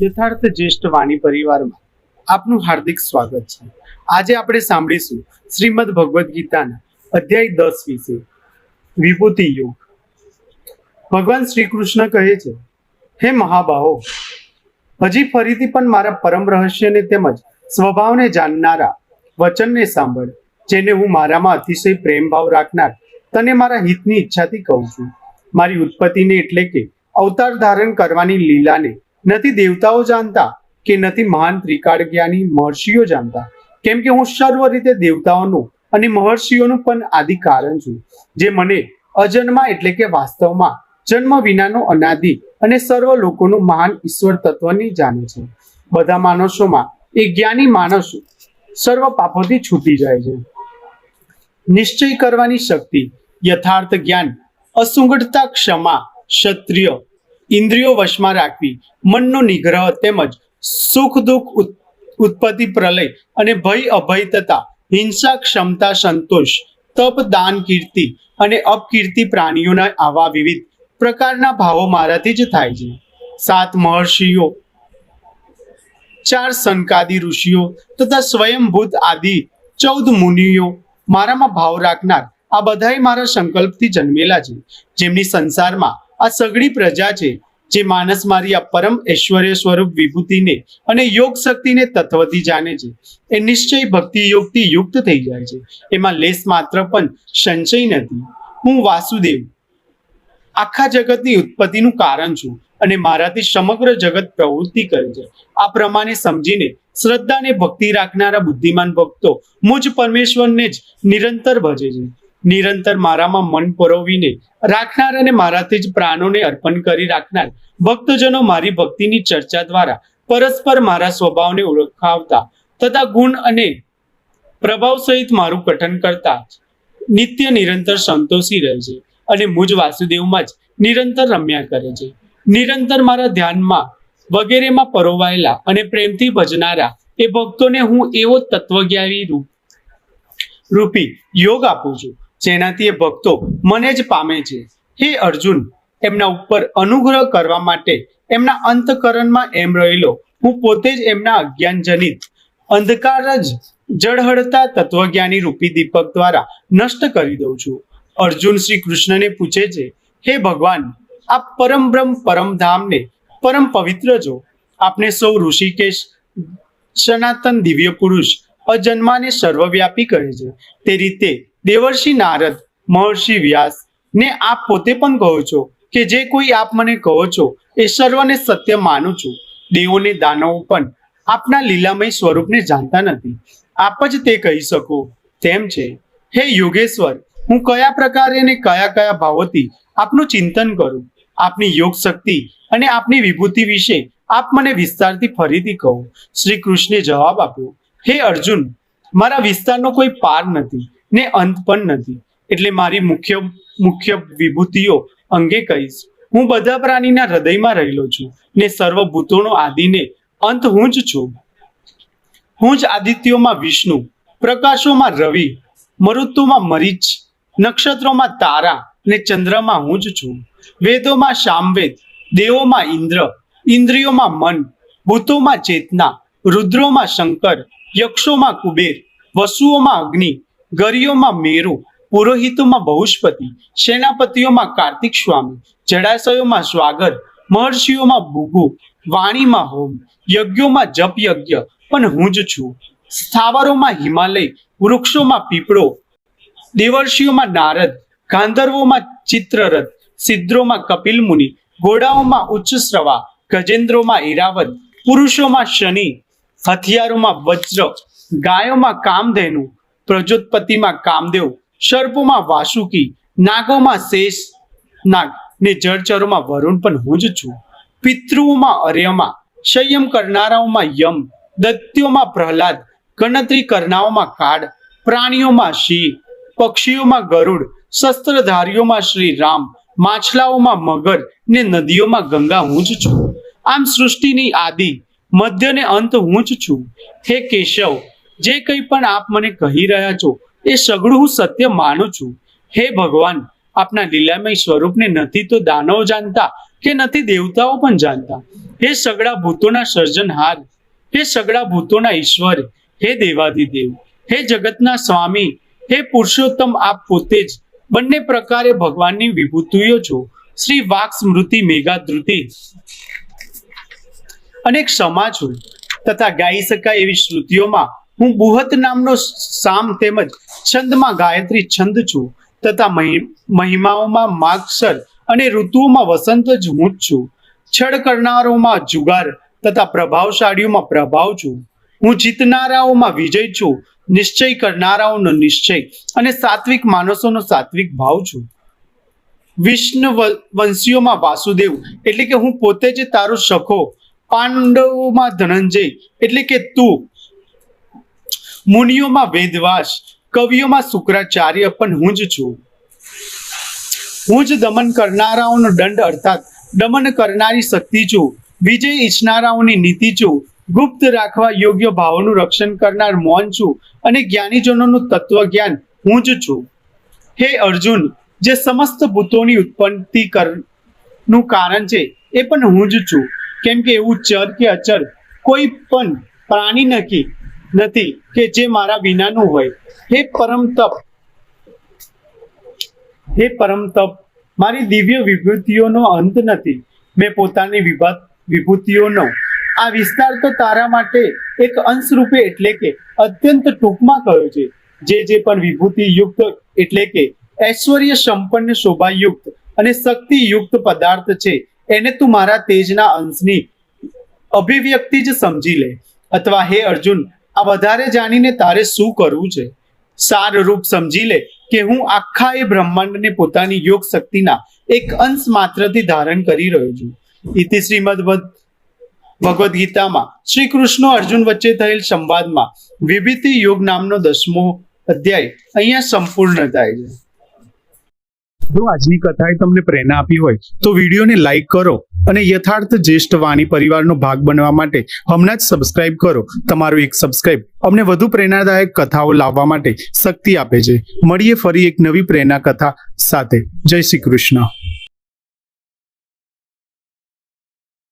યથાર્થ જ્યેષ્ઠ વાણી પરિવારમાં આપનું હાર્દિક સ્વાગત છે। આજે આપણે સાંભળીશું શ્રીમદ ભગવદ્ ગીતાના અધ્યાય 10 વિશે વિભૂતિ યોગ। ભગવાન શ્રી કૃષ્ણ કહે છે, હે મહાબાહો, હજી ફરીથી પણ મારા પરમ રહસ્યને તેમજ સ્વભાવને જાણનારા વચનને સાંભળ, જેને હું મારામાં અતિશય પ્રેમ ભાવ રાખનાર તને મારા હિતની ઈચ્છાથી કહું છું। મારી ઉત્પત્તિને એટલે કે અવતાર ધારણ કરવાની લીલાને નથી દેવતાઓ જાણતા કે નથી મહાન ત્રિકાળ જ્ઞાની મહર્ષિઓ જાણતા, કેમ કે હું સર્વ રીતે દેવતાઓનું અને મહર્ષિઓનું પણ આદિ કારણ છું, જે મને અજન્મા એટલે કે વાસ્તવમાં જન્મ વિનાનો અનાદિ અને સર્વ લોકોનું મહાન ઈશ્વર તત્વની જાણે છે। બધા માણસોમાં એ જ્ઞાની માણસ સર્વ પાપોથી છૂટી જાય છે। નિશ્ચય કરવાની શક્તિ, યથાર્થ જ્ઞાન, અસુંગઢતા, ક્ષમા, ક્ષત્રિય, ઇન્દ્રિયો વશમાં રાખવી, મનનો નિગ્રહ તેમજ સુખ દુઃખ, ઉત્પત્તિ પ્રલય અને ભય અભય તથા હિંસા, ક્ષમતા, સંતોષ, તપ, દાન, કીર્તિ અને અપકીર્તિ પ્રાણીઓના આવા વિવિધ પ્રકારના ભાવો મારાથી જ થાય છે। 7 મહર્ષિઓ, 4 સનકાદિ ઋષિઓ તથા સ્વયંભૂત આદિ 14 મુનિઓ મારામાં ભાવ રાખનાર આ બધાય મારા સંકલ્પથી જન્મેલા છે, જેમની સંસારમાં આ સઘળી પ્રજા છે, જે માનસ મારી આ પરમ ઐશ્વર્ય સ્વરૂપ વિભૂતિને અને યોગ શક્તિને તત્વથી જાણે છે, એ નિશ્ચય ભક્તિ યોગથી યુક્ત થઈ જાય છે। એમાં લેશ માત્ર પણ સંશય નથી। હું વાસુદેવ આખા જગતની ઉત્પત્તિનું કારણ છું અને મારાથી સમગ્ર જગત પ્રવૃત્તિ કરે છે। આ પ્રમાણે સમજીને શ્રદ્ધા અને ભક્તિ રાખનારા બુદ્ધિમાન ભક્તો મુજ પરમેશ્વરને જ નિરંતર ભજે છે। નિરંતર મારામાં મન પરોવીને રાખનાર અને મારાથી જ પ્રાણોને અર્પણ કરી રાખનાર ભક્તજનો મારી ભક્તિની ચર્ચા દ્વારા પરસ્પર મારા સ્વભાવને ઓળખાવતા તથા ગુણ અને પ્રભાવ સહિત મારું કથન કરતા નિત્ય નિરંતર સંતોષી રહે છે અને મુજ વાસુદેવમાં જ નિરંતર રમ્યા કરે છે। નિરંતર મારા ધ્યાનમાં વગેરેમાં પરોવાયેલા અને પ્રેમથી ભજનારા એ ભક્તોને હું એવો તત્વજ્ઞાની રૂપી યોગ આપું છું, જેનાથી એ ભક્તો મને જ પામે છે। હે અર્જુન, એમના ઉપર અનુગ્રહ કરવા માટે એમના અંતઃકરણમાં એમ રહેલો હું પોતે જ એમના અજ્ઞાનજનિત અંધકાર જ જળહળતા તત્વજ્ઞાની રૂપી દીપક દ્વારા નષ્ટ કરી દઉં છું। અર્જુન શ્રી કૃષ્ણને પૂછે છે, હે ભગવાન, આપ પરમ બ્રહ્મ પરમધામને પરમ પવિત્ર છો। આપને સૌ ઋષિકેશ સનાતન દિવ્ય પુરુષ અજન્માને સર્વવ્યાપી કહે છે, તે રીતે દેવર્ષિ નારદ, મહર્ષિ વ્યાસ ને આપ પોતે પણ કહો છો કે જે કોઈ આપ મને કહો છો એ સર્વને સત્ય માનું છું। દેવોને દાનવો પણ આપના લીલામય સ્વરૂપને જાણતા નથી, આપ જ તે કહી શકો તેમ છે। હે યોગેશ્વર, હું કયા પ્રકારે અને કયા કયા ભાવોથી આપનું ચિંતન કરું? આપની યોગ શક્તિ અને આપની વિભૂતિ વિશે આપ મને વિસ્તારથી ફરીથી કહો। શ્રી કૃષ્ણે જવાબ આપ્યો, હે અર્જુન, મારા વિસ્તારનો કોઈ પાર નથી ને અંત પણ નથી, એટલે મારી મુખ્ય વિભૂતિઓ અંગે કહીશ। હું બધા પ્રાણીના હૃદયમાં રહેલો છું ને સર્વભૂતોનો આદિને અંત હું જ છું। હું જ આદિત્યોમાં વિષ્ણુ, પ્રકાશોમાં રવિ, મરુતોમાં મરીચ, નક્ષત્રોમાં તારા ને ચંદ્રમાં હું જ છું। વેદોમાં સામવેદ, દેવોમાં ઇન્દ્ર, ઇન્દ્રિયોમાં મન, ભૂતોમાં ચેતના, રુદ્રોમાં શંકર, યક્ષોમાં કુબેર, વસુઓમાં અગ્નિ, ગરીઓમાં મેરુ, પુરોહિતોમાં બહુસ્પતિ, સેનાપતિઓમાં કાર્તિક સ્વામી, જળાશયોમાં સ્વાગર, મહર્ષિઓમાં ભૃગુ, વાણીમાં હોમ, યજ્ઞોમાં જપ યજ્ઞ પણ હું જ છું। સ્થાવરોમાં હિમાલય, વૃક્ષોમાં પીપળો, દેવર્ષિઓમાં નારદ, ગાંધર્વોમાં ચિત્રરથ, સિદ્ધોમાં કપિલ મુનિ, ઘોડાઓમાં ઉચ્ચશ્રવા, ગજેન્દ્રોમાં ઈરાવત, પુરુષોમાં શનિ, હથિયારોમાં વજ્ર, ગાયોમાં કામધેનુ, પ્રજોત્પત્તિમાં કામદેવ, સર્પોમાં વાસુકી, નાગોમાં શેષ નાગ ને જળચરોમાં વરુણ પણ હું જ છું। પિતૃઓમાં અર્યમા, સંયમ કરનારાઓમાં યમ, દૈત્યોમાં પ્રહલાદ, ગણતરી કરનારાઓમાં કાળ, પ્રાણીઓમાં સિંહ, પક્ષીઓમાં ગરુડ, શસ્ત્રધારીઓમાં શ્રી રામ, માછલાઓમાં મગર ને નદીઓમાં ગંગા હું જ છું। આમ સૃષ્ટિની આદિ, મધ્ય ને અંત હું જ છું। હે કેશવ, જે કંઈ પણ આપ મને કહી રહ્યા છો એ સઘળું હું સત્ય માનું છું। હે ભગવાન, આપના લીલામય સ્વરૂપને નથી તો દાનવો જાણતા કે નથી દેવતાઓ પણ જાણતા. હે સગળા ભૂતોના સર્જનહાર, હે સગળા ભૂતોના ઈશ્વર, હે દેવાધિદેવ, હે જગતના સ્વામી, હે પુરુષોત્તમ, આપ પોતે જ બંને પ્રકારે ભગવાનની વિભૂતિઓ છો. શ્રી વાક સ્મૃતિ મેઘાધૃતિ અને ક્ષમા છું તથા ગાઈ શકાય એવી શ્રુતિઓમાં હું બુહત નામનો સામ તેમજ છંદમાં ગાયત્રી છંદ છું તથા મહિમાઓમાં માગસર અને ઋતુઓમાં વસંત જ હું જ છું. છળ કરનારાઓમાં જુગાર તથા પ્રભાવશાળીઓમાં પ્રભાવ છું. હું જીતનારાઓમાં વિજય છું, નિશ્ચય કરનારાઓનો નિશ્ચય અને સાત્વિક માણસોનો સાત્વિક ભાવ છું. વિષ્ણુ વંશીઓમાં વાસુદેવ એટલે કે હું પોતે જ તારો સખો, પાંડવોમાં ધનંજય એટલે કે તું, મુનિઓમાં વેદવ્યાસ, કવિઓમાં શુક્રાચાર્ય પણ હું જ છું. હું જ દમન કરનારાઓનો દંડ અર્થાત દમન કરનારી શક્તિ છું, વિજય ઈચ્છનારાઓની નીતિ છું, ગુપ્ત રાખવા યોગ્ય ભાવોનું રક્ષણ કરનાર મૌન છું અને જ્ઞાનીજનોનું તત્વજ્ઞાન હું જ છું. હે અર્જુન, જે સમસ્ત ભૂતોની ઉત્પત્તિ નું કારણ છે એ પણ હું જ છું, કેમ કે એવું ચર કે અચર કોઈ પણ પ્રાણી નથી કે જે મારા વિનાનું હોય. હે પરમ તપ, મારી દિવ્ય વિભૂતિઓનો અંત નથી. મેં પોતાની વિભૂતિઓનો આ વિસ્તાર તો તારા માટે એક અંશ રૂપે એટલે કે અત્યંત ટૂંકમાં કહ્યો છે. જે પણ વિભૂતિ યુક્ત એટલે કે ઐશ્વર્ય સંપન્ન શોભાયુક્ત અને શક્તિયુક્ત પદાર્થ છે એને તું મારા તેજના અંશની અભિવ્યક્તિ જ સમજી લે. અથવા હે અર્જુન, આ વધારે જાણીને તારે શું કરવું છે? સાર રૂપ સમજી લે કે હું આખા એ બ્રહ્માંડને પોતાની યોગ શક્તિના એક અંશ માત્રથી ધારણ કરી રહ્યો છું. ઇતિ શ્રીમદ ભગવદ્ ગીતામાં શ્રી કૃષ્ણ અર્જુન વચ્ચે થયેલ સંવાદમાં વિભૂતિ યોગ નામનો 10મો અધ્યાય અહીંયા સંપૂર્ણ થાય છે. જો આજની કથાએ તમને પ્રેરણા આપી હોય તો વિડીયોને લાઈક કરો અને યથાર્થ જ્યેષ્ઠ વાણી પરિવારનો ભાગ બનવા માટે હમણાં જ સબસ્ક્રાઇબ કરો. તમારું એક સબસ્ક્રાઇબ અમને વધુ પ્રેરણાદાયક કથાઓ લાવવા માટે શક્તિ આપે છે. મળીએ ફરી એક નવી પ્રેરણા કથા સાથે. જય શ્રી કૃષ્ણ.